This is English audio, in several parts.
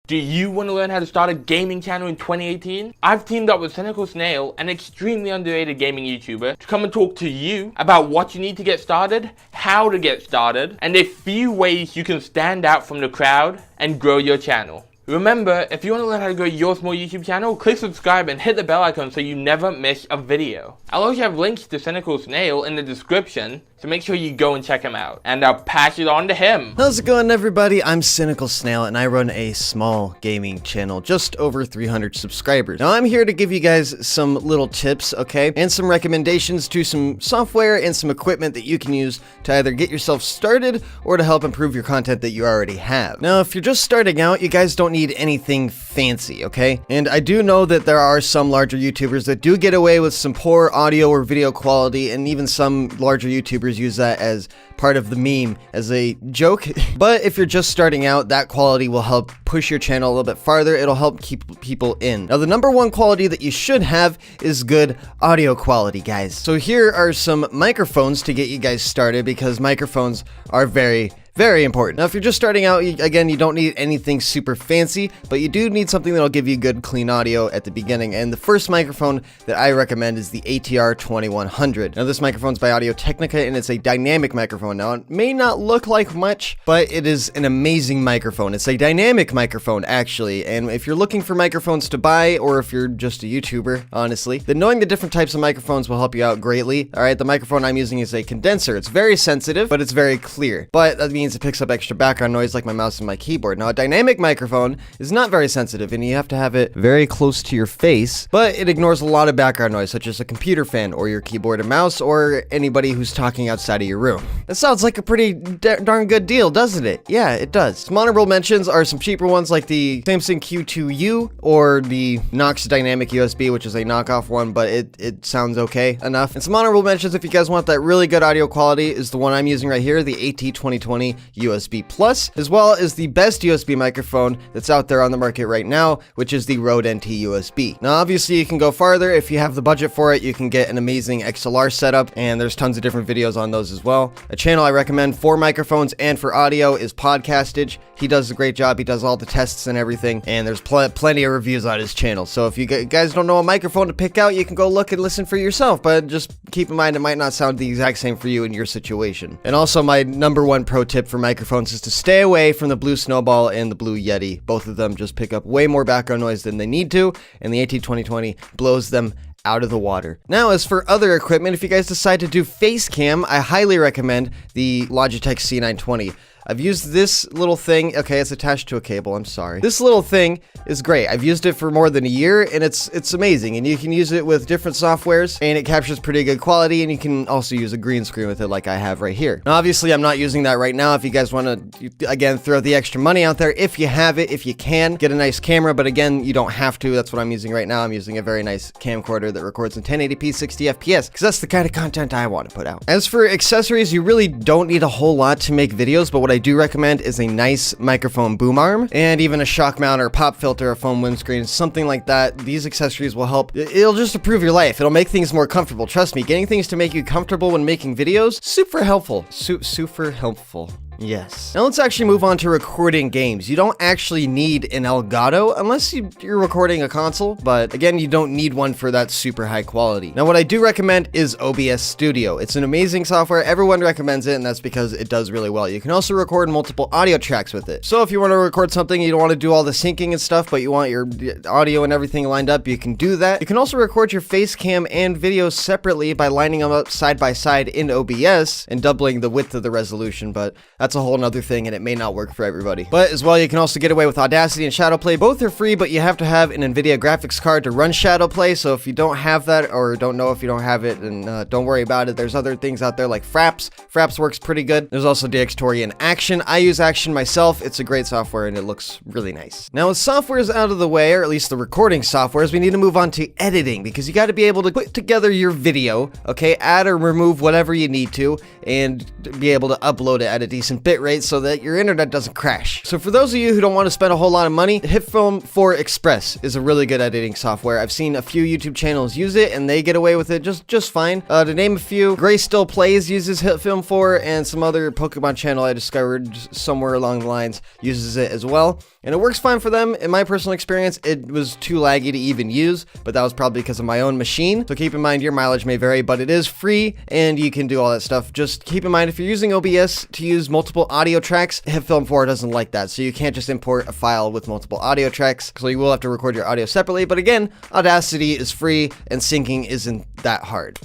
Do you want to learn how to start a gaming channel in 2018? I've teamed up with CynikalSnail, an extremely underrated gaming YouTuber, to come and talk to you about what you need to get started, how to get started, and a few ways you can stand out from the crowd and grow your channel. Remember, if you want to learn how to grow your small YouTube channel, click subscribe and hit the bell icon so you never miss a video. I'll also have links to CynikalSnail in the description, so make sure you go and check him out. And I'll pass it on to him. How's it going, everybody? I'm CynikalSnail, and I run a small gaming channel, just over 300 subscribers. Now, I'm here to give you guys some little tips, okay? And some recommendations to some software and some equipment that you can use to either get yourself started or to help improve your content that you already have. Now, if you're just starting out, you guys don't need anything fancy, okay? And I do know that there are some larger YouTubers that do get away with some poor audio or video quality, and even some larger YouTubers use that as part of the meme as a joke. But if you're just starting out, that quality will help push your channel a little bit farther. It'll help keep people in. Now, the number one quality that you should have is good audio quality, guys. So here are some microphones to get you guys started, because microphones are very important. Now, if you're just starting out, again, you don't need anything super fancy, but you do need something that'll give you good, clean audio at the beginning. And the first microphone that I recommend is the ATR 2100. Now, this microphone's by Audio-Technica, and it's a dynamic microphone. Now, it may not look like much, but it is an amazing microphone. It's a dynamic microphone, actually. And if you're looking for microphones to buy, or if you're just a YouTuber, honestly, then knowing the different types of microphones will help you out greatly. All right, the microphone I'm using is a condenser. It's very sensitive, but it's very clear. But that means it picks up extra background noise like my mouse and my keyboard. Now, a dynamic microphone is not very sensitive, and you have to have it very close to your face, but it ignores a lot of background noise, such as a computer fan or your keyboard and mouse or anybody who's talking outside of your room. That sounds like a pretty darn good deal, doesn't it? Yeah, it does. Some honorable mentions are some cheaper ones like the Samsung Q2U or the Knox Dynamic USB, which is a knockoff one, but it sounds okay enough. And some honorable mentions, if you guys want that really good audio quality, is the one I'm using right here, the AT2020 USB Plus, as well as the best USB microphone that's out there on the market right now, which is the Rode NT USB. Now, obviously, you can go farther. If you have the budget for it, you can get an amazing XLR setup, and there's tons of different videos on those as well. A channel I recommend for microphones and for audio is Podcastage. He does a great job. He does all the tests and everything, and there's plenty of reviews on his channel. So if you guys don't know a microphone to pick out, you can go look and listen for yourself, but just keep in mind it might not sound the exact same for you in your situation. And also, my number one pro tip for microphones is to stay away from the Blue Snowball and the Blue Yeti. Both of them just pick up way more background noise than they need to, and the AT2020 blows them out of the water. Now, as for other equipment, if you guys decide to do face cam, I highly recommend the Logitech C920. I've used this little thing. Okay, it's attached to a cable. I'm sorry. This little thing is great. I've used it for more than a year, and it's amazing. And you can use it with different softwares, and it captures pretty good quality, and you can also use a green screen with it like I have right here. Now, obviously, I'm not using that right now. If you guys want to, again, throw the extra money out there, if you have it, if you can, get a nice camera. But again, you don't have to. That's what I'm using right now. I'm using a very nice camcorder that records in 1080p 60 FPS, because that's the kind of content I want to put out. As for accessories, you really don't need a whole lot to make videos, but what I do recommend is a nice microphone boom arm, and even a shock mount or pop filter, a foam windscreen, something like that. These accessories will help. It'll just improve your life. It'll make things more comfortable. Trust me, getting things to make you comfortable when making videos, super helpful. Super helpful. Yes. Now let's actually move on to recording games. You don't actually need an Elgato unless you're recording a console, but again, you don't need one for that super high quality. Now, what I do recommend is Obs Studio. It's an amazing software. Everyone recommends it, and that's because it does really well. You can also record multiple audio tracks with it. So if you want to record something, you don't want to do all the syncing and stuff, but you want your audio and everything lined up, you can do that. You can also record your face cam and videos separately by lining them up side by side in OBS and doubling the width of the resolution, but that's a whole nother thing, and it may not work for everybody. But as well, you can also get away with Audacity and Shadowplay. Both are free, but you have to have an NVIDIA graphics card to run Shadowplay. So if you don't have that, or don't know if you don't have it, then don't worry about it. There's other things out there like Fraps. Fraps works pretty good. There's also DxTory and Action. I use Action myself. It's a great software, and it looks really nice. Now, with softwares out of the way, or at least the recording softwares, we need to move on to editing, because you got to be able to put together your video, okay, add or remove whatever you need to, and be able to upload it at a decent decent bitrate so that your internet doesn't crash. So for those of you who don't want to spend a whole lot of money, HitFilm 4 Express is a really good editing software. I've seen a few YouTube channels use it and they get away with it just fine. To name a few, Gray Still Plays uses HitFilm 4, and some other Pokemon channel I discovered somewhere along the lines uses it as well. And it works fine for them. In my personal experience, it was too laggy to even use, but that was probably because of my own machine. So keep in mind your mileage may vary, but it is free and you can do all that stuff. Just keep in mind if you're using OBS to use multiple audio tracks, HitFilm 4 doesn't like that. So you can't just import a file with multiple audio tracks. So you will have to record your audio separately. But again, Audacity is free and syncing isn't that hard.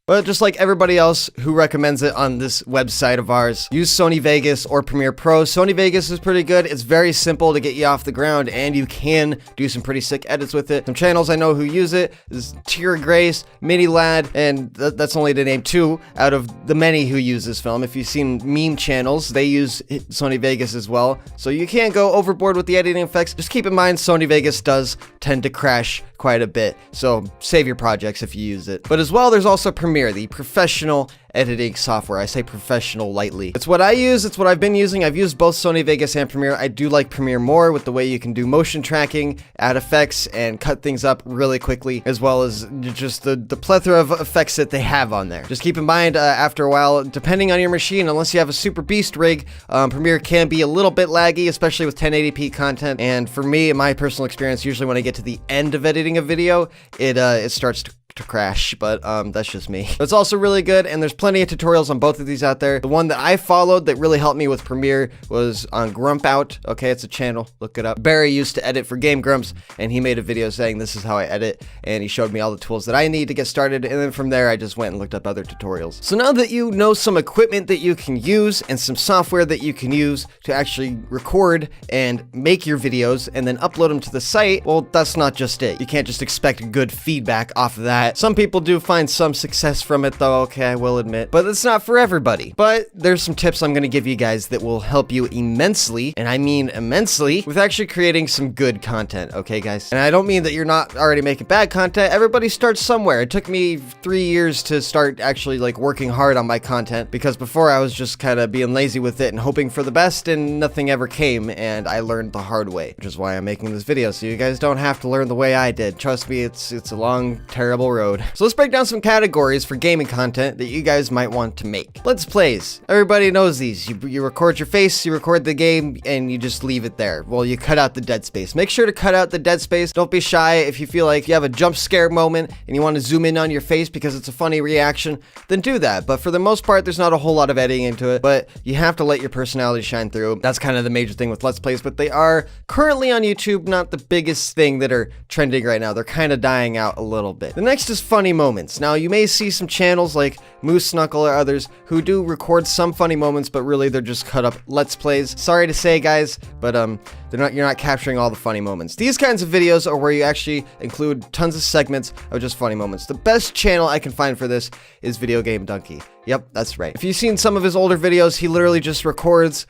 But just like everybody else who recommends it on this website of ours, use Sony Vegas or Premiere Pro. Sony Vegas is pretty good. It's very simple to get you off the ground, and you can do some pretty sick edits with it. Some channels I know who use it is Tira Grace, Mini Lad, and that's only to name 2 out of the many who use this film. If you've seen meme channels, they use Sony Vegas as well. So you can't go overboard with the editing effects. Just keep in mind Sony Vegas does tend to crash quite a bit, so save your projects if you use it. But as well, there's also Premiere, the professional editing software. I say professional lightly. It's what I use. It's what I've been using. I've used both Sony Vegas and Premiere. I do like Premiere more with the way you can do motion tracking, add effects, and cut things up really quickly, as well as just the plethora of effects that they have on there. Just keep in mind, after a while, depending on your machine, unless you have a super beast rig, Premiere can be a little bit laggy, especially with 1080p content. And for me, in my personal experience, usually when I get to the end of editing a video, it starts to crash, but that's just me. But it's also really good, and there's plenty of tutorials on both of these out there. The one that I followed that really helped me with Premiere was on Grump Out. Okay, it's a channel, look it up. Barry used to edit for Game Grumps, and he made a video saying this is how I edit, and he showed me all the tools that I need to get started, and then from there I just went and looked up other tutorials. So now that you know some equipment that you can use and some software that you can use to actually record and make your videos and then upload them to the site, well, that's not just it. You can't just expect good feedback off of that. Some people do find some success from it though, okay, I will admit, but it's not for everybody. But there's some tips I'm going to give you guys that will help you immensely, and I mean immensely, with actually creating some good content, okay guys? And I don't mean that you're not already making bad content. Everybody starts somewhere. It took me 3 years to start actually like working hard on my content, because before I was just kind of being lazy with it and hoping for the best, and nothing ever came, and I learned the hard way, which is why I'm making this video, so you guys don't have to learn the way I did. Trust me, it's a long, terrible road. So let's break down some categories for gaming content that you guys might want to make. Let's Plays. Everybody knows these. You record your face, you record the game, and you just leave it there. Well, you cut out the dead space. Make sure to cut out the dead space. Don't be shy. If you feel like you have a jump scare moment and you want to zoom in on your face because it's a funny reaction, then do that. But for the most part, there's not a whole lot of editing into it, but you have to let your personality shine through. That's kind of the major thing with Let's Plays, but they are currently on YouTube not the biggest thing that are trending right now. They're kind of dying out a little bit. The next is funny moments. Now, you may see some channels like Moose Knuckle or others who do record some funny moments, but really they're just cut up Let's Plays. Sorry to say, guys, but you're not capturing all the funny moments. These kinds of videos are where you actually include tons of segments of just funny moments. The best channel I can find for this is Video Game Donkey. Yep, that's right. If you've seen some of his older videos, he literally just records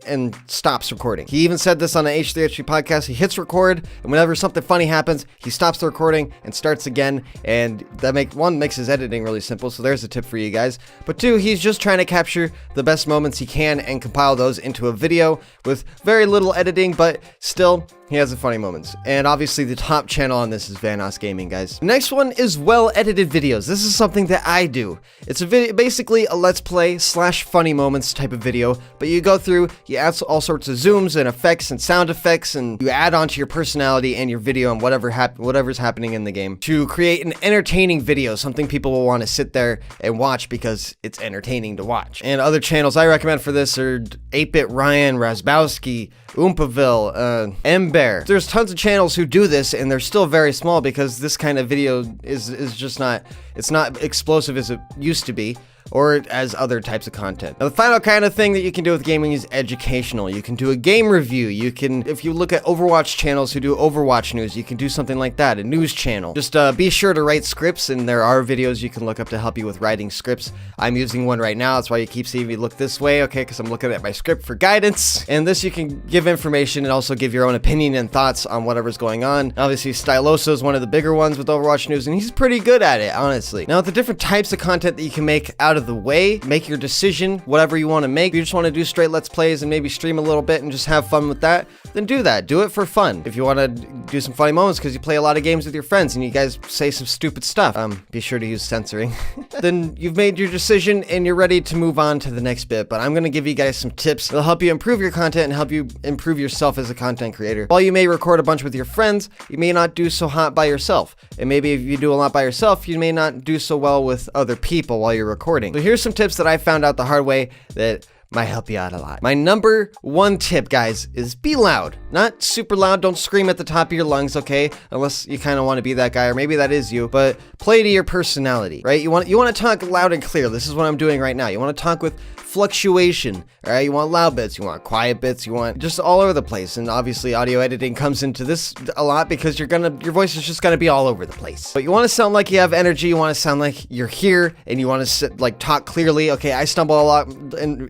and stops recording. He even said this on an H3H3 podcast. He hits record, and whenever something funny happens, he stops the recording and starts again. And that makes his editing really simple. So there's a tip for you guys. But 2, he's just trying to capture the best moments he can and compile those into a video with very little editing, but still, he has the funny moments. And obviously the top channel on this is Vanoss Gaming, guys. The next one is well-edited videos. This is something that I do. It's a video, basically a Let's Play / funny moments type of video, but you go through, you add all sorts of zooms and effects and sound effects, and you add onto your personality and your video and whatever's happening in the game to create an entertaining video, something people will want to sit there and watch because it's entertaining to watch. And other channels I recommend for this are 8-Bit Ryan, Razbowski, Oompaville, Ember. There's tons of channels who do this, and they're still very small because this kind of video is just not, it's not explosive as it used to be, or as other types of content. Now, the final kind of thing that you can do with gaming is educational. You can do a game review. You can, if you look at Overwatch channels who do Overwatch news, you can do something like that, a news channel. Just be sure to write scripts, and there are videos you can look up to help you with writing scripts. I'm using one right now. That's why you keep seeing me look this way, okay, because I'm looking at my script for guidance. And this, you can give information and also give your own opinion and thoughts on whatever's going on. Obviously, Styloso is one of the bigger ones with Overwatch news, and he's pretty good at it, honestly. Now, with the different types of content that you can make out out of the way, make your decision, whatever you want to make. If you just want to do straight Let's Plays and maybe stream a little bit and just have fun with that, then do that. Do it for fun. If you want to do some funny moments because you play a lot of games with your friends and you guys say some stupid stuff, be sure to use censoring. Then you've made your decision and you're ready to move on to the next bit. But I'm going to give you guys some tips that'll help you improve your content and help you improve yourself as a content creator. While you may record a bunch with your friends, you may not do so hot by yourself. And maybe if you do a lot by yourself, you may not do so well with other people while you're recording. So here's some tips that I found out the hard way that might help you out a lot. My number one tip, guys, is be loud. Not super loud. Don't scream at the top of your lungs, okay? Unless you kind of want to be that guy, or maybe that is you. But play to your personality, right? You want to talk loud and clear. This is what I'm doing right now. You want to talk with fluctuation, all right? You want loud bits, you want quiet bits, you want just all over the place. And obviously audio editing comes into this a lot because your voice is just gonna be all over the place. But you want to sound like you have energy, you want to sound like you're here, and you want to talk clearly. Okay, I stumble a lot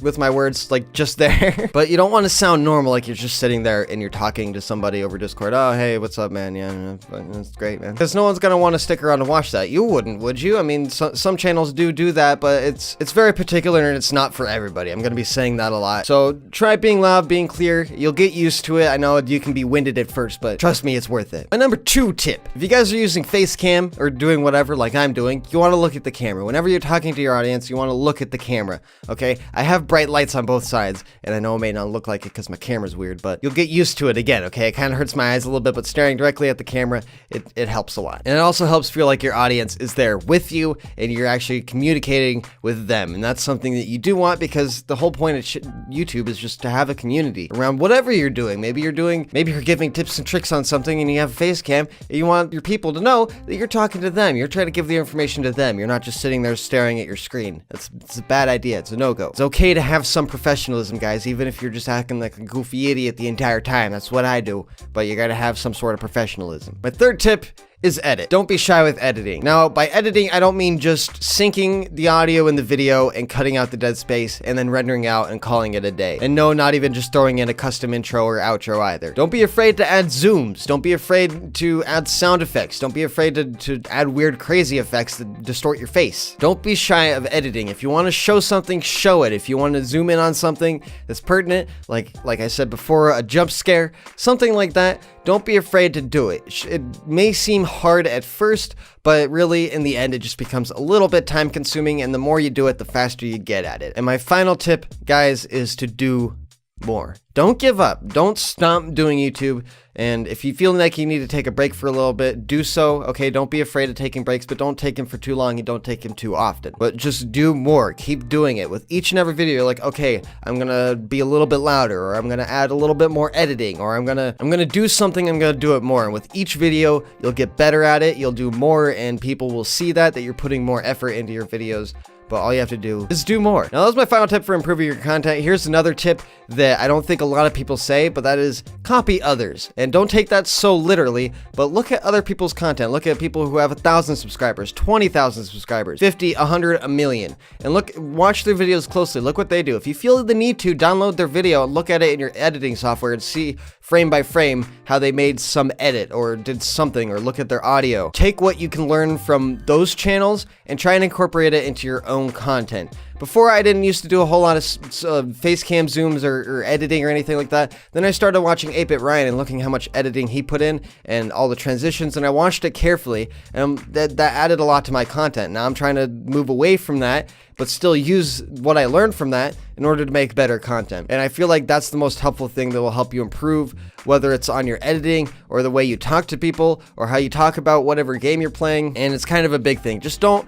with my words, like just there. But you don't want to sound normal, like you're just sitting there and you're talking to somebody over Discord. Oh, hey, what's up, man? Yeah, that's great, man. Because no one's gonna want to stick around and watch that. You wouldn't, would you? I mean, some channels do that, but it's very particular and it's not for everybody. I'm gonna be saying that a lot. So try being loud, being clear. You'll get used to it. I know you can be winded at first, but trust me, it's worth it. My number two tip, if you guys are using face cam or doing whatever like I'm doing, you want to look at the camera. Whenever you're talking to your audience, you want to look at the camera, okay? I have bright lights on both sides, and I know it may not look like it because my camera's weird, but you'll get used to it again, okay? It kind of hurts my eyes a little bit, but staring directly at the camera, it helps a lot. And it also helps feel like your audience is there with you, and you're actually communicating with them. And that's something that you do want, because the whole point of YouTube is just to have a community around whatever you're doing. Maybe you're giving tips and tricks on something and you have a face cam, and you want your people to know that you're talking to them. You're trying to give the information to them. You're not just sitting there staring at your screen. It's a bad idea. It's a no-go. It's okay to have some professionalism, guys, even if you're just acting like a goofy idiot the entire time. That's what I do, but you gotta have some sort of professionalism. My third tip is edit. Don't be shy with editing. Now, by editing, I don't mean just syncing the audio in the video and cutting out the dead space and then rendering out and calling it a day. And no, not even just throwing in a custom intro or outro either. Don't be afraid to add zooms. Don't be afraid to add sound effects. Don't be afraid to add weird, crazy effects that distort your face. Don't be shy of editing. If you want to show something, show it. If you want to zoom in on something that's pertinent, like I said before, a jump scare, something like that, don't be afraid to do it. It may seem hard at first, but really in the end it just becomes a little bit time consuming, and the more you do it, the faster you get at it. And my final tip, guys, is to do more. Don't give up. Don't stop doing YouTube. And if you feel like you need to take a break for a little bit, do so. Okay, don't be afraid of taking breaks, but don't take them for too long and don't take them too often. But just do more. Keep doing it. With each and every video, you're like, okay, I'm gonna be a little bit louder, or I'm gonna add a little bit more editing, or I'm gonna do something, I'm gonna do it more. And with each video, you'll get better at it, you'll do more, and people will see that you're putting more effort into your videos. But all you have to do is do more. Now, that was my final tip for improving your content. Here's another tip that I don't think a lot of people say, but that is copy others. And don't take that so literally, but look at other people's content. Look at people who have 1,000 subscribers, 20,000 subscribers, 50, 100, a million. And watch their videos closely. Look what they do. If you feel the need to, download their video and look at it in your editing software and see frame by frame how they made some edit or did something, or look at their audio. Take what you can learn from those channels and try and incorporate it into your own content. Before, I didn't used to do a whole lot of face cam zooms or editing or anything like that. Then I started watching 8-Bit Ryan and looking how much editing he put in and all the transitions, and I watched it carefully, and that added a lot to my content. Now I'm trying to move away from that, but still use what I learned from that in order to make better content. And I feel like that's the most helpful thing that will help you improve, whether it's on your editing or the way you talk to people or how you talk about whatever game you're playing. And it's kind of a big thing. Just don't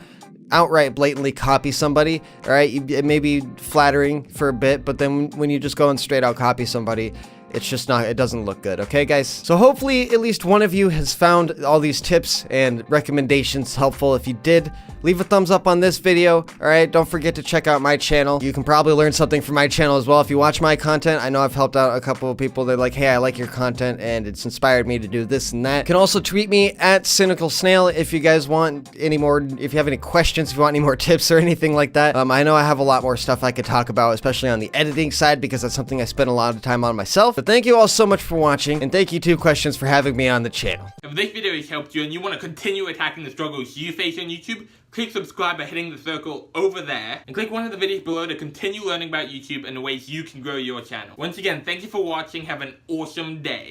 outright blatantly copy somebody. All right, it may be flattering for a bit, but then when you just go and straight out copy somebody, it's just not, it doesn't look good. Okay, guys? So hopefully at least one of you has found all these tips and recommendations helpful. If you did, leave a thumbs up on this video. All right, don't forget to check out my channel. You can probably learn something from my channel as well. If you watch my content, I know I've helped out a couple of people. They're like, hey, I like your content and it's inspired me to do this and that. You can also tweet me at CynikalSnail if you guys want any more, if you have any questions, if you want any more tips or anything like that. I know I have a lot more stuff I could talk about, especially on the editing side, because that's something I spend a lot of time on myself. But thank you all so much for watching, and thank you 2Questions for having me on the channel. If this video has helped you and you want to continue attacking the struggles you face on YouTube, click subscribe by hitting the circle over there, and click one of the videos below to continue learning about YouTube and the ways you can grow your channel. Once again, thank you for watching, have an awesome day.